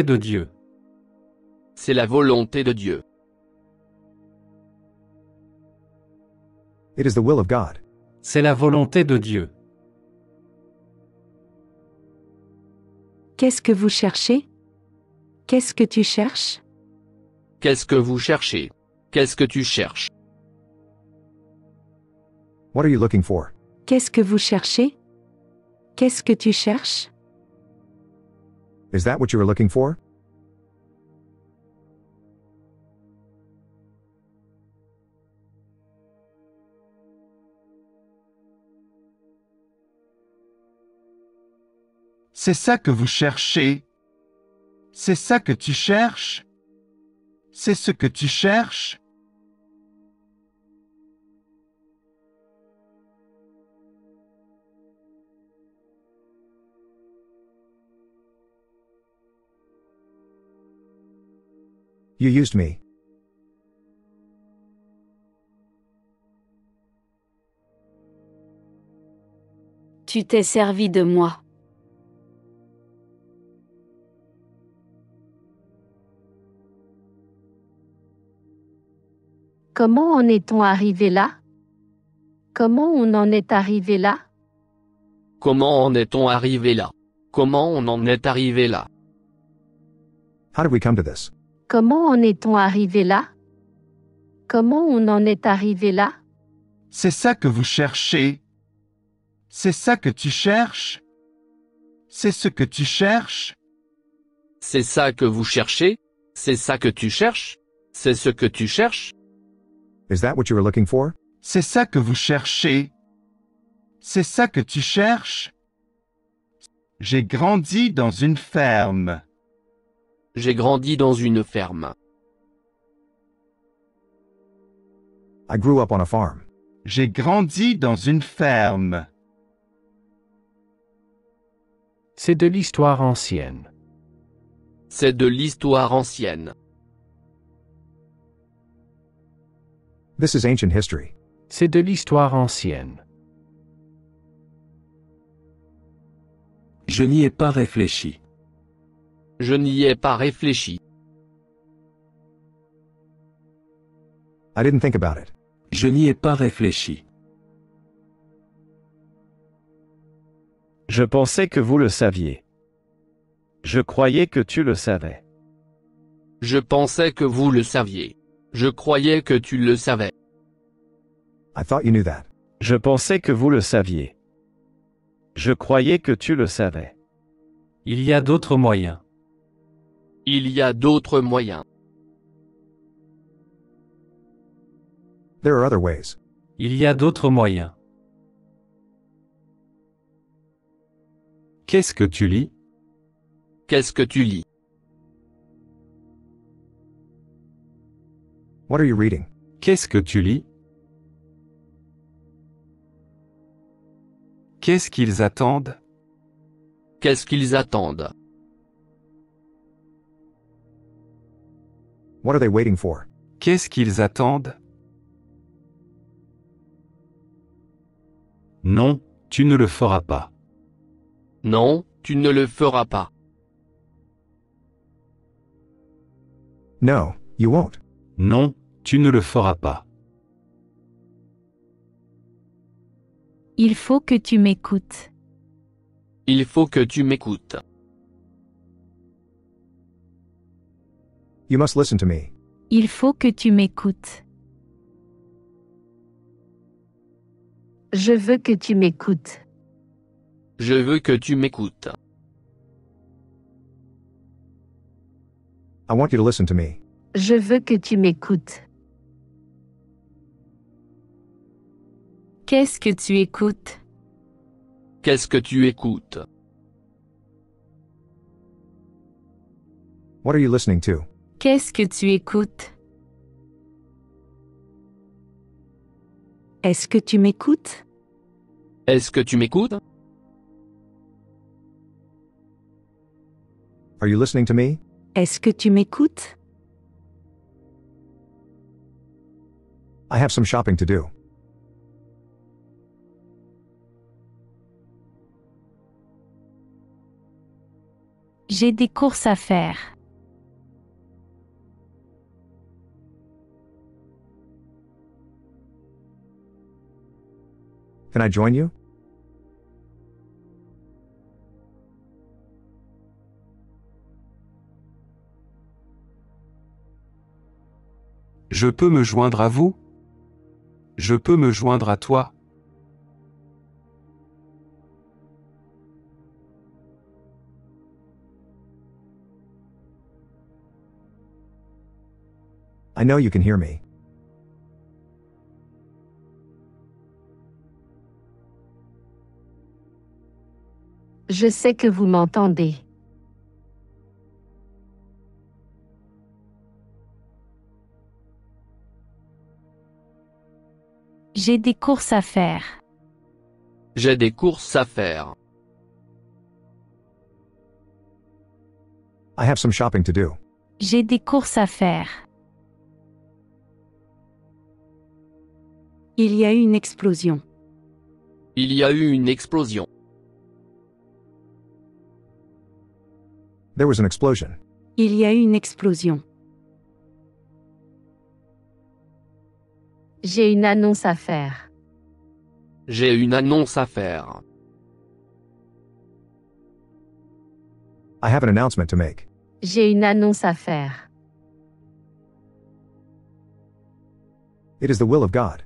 de Dieu. C'est la volonté de Dieu. It is the will of God. C'est la volonté de Dieu. Qu'est-ce que vous cherchez? Qu'est-ce que tu cherches? Qu'est-ce que vous cherchez? Qu'est-ce que tu cherches? What are you looking for? Qu'est-ce que vous cherchez? Qu'est-ce que tu cherches? Is that what you were looking for? C'est ça que vous cherchez. C'est ça que tu cherches. C'est ce que tu cherches. You used me. Tu t'es servi de moi. Comment en est-on arrivé là? Comment on en est arrivé là? Comment en est-on arrivé là? Comment on en est arrivé là? How did we come to this? Comment en est-on arrivé là? Comment on en est arrivé là? C'est ça que vous cherchez. C'est ça que tu cherches. C'est ce que tu cherches. C'est ça que vous cherchez? C'est ça que tu cherches? C'est ce que tu cherches? Is that what you were looking for? C'est ça que vous cherchez. C'est ça que tu cherches. J'ai grandi dans une ferme. J'ai grandi dans une ferme. I grew up on a farm. J'ai grandi dans une ferme. C'est de l'histoire ancienne. C'est de l'histoire ancienne. This is ancient history. C'est de l'histoire ancienne. Je n'y ai pas réfléchi. Je n'y ai pas réfléchi. I didn't think about it. Je n'y ai pas réfléchi. Je pensais que vous le saviez. Je croyais que tu le savais. Je pensais que vous le saviez. Je croyais que tu le savais. I thought you knew that. Je pensais que vous le saviez. Je croyais que tu le savais. Il y a d'autres moyens. Il y a d'autres moyens. There are other ways. Il y a d'autres moyens. Qu'est-ce que tu lis? Qu'est-ce que tu lis? What are you reading? Qu'est-ce que tu lis? Qu'est-ce qu'ils attendent? Qu'est-ce qu'ils attendent? What are they waiting for? Qu'est-ce qu'ils attendent? Non, tu ne le feras pas. Non, tu ne le feras pas. No, you won't. Non, tu ne le feras pas. Il faut que tu m'écoutes. Il faut que tu m'écoutes. You must listen to me. Il faut que tu m'écoutes. Je veux que tu m'écoutes. Je veux que tu m'écoutes. I want you to listen to me. Je veux que tu m'écoutes. Qu'est-ce que tu écoutes? Qu'est-ce que tu écoutes? What are you listening to? Qu'est-ce que tu écoutes? Est-ce que tu m'écoutes? Est-ce que tu m'écoutes? Are you listening to me? Est-ce que tu m'écoutes? I have some shopping to do. J'ai des courses à faire. Can I join you? Je peux me joindre à vous? Je peux me joindre à toi? I know you can hear me. Je sais que vous m'entendez. J'ai des courses à faire. J'ai des courses à faire. I have some shopping to do. J'ai des courses à faire. Il y a eu une explosion. Il y a eu une explosion. There was an explosion. Il y a eu une explosion. J'ai une annonce à faire. J'ai une annonce à faire. I have an announcement to make. J'ai une annonce à faire. It is the will of God.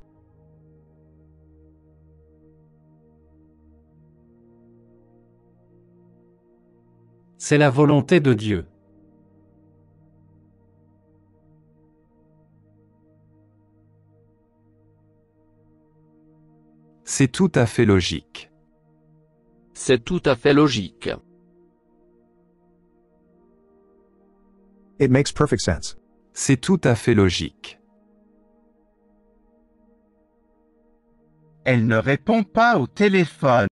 C'est la volonté de Dieu. C'est tout à fait logique. C'est tout à fait logique. It makes perfect sense. C'est tout à fait logique. Elle ne répond pas au téléphone.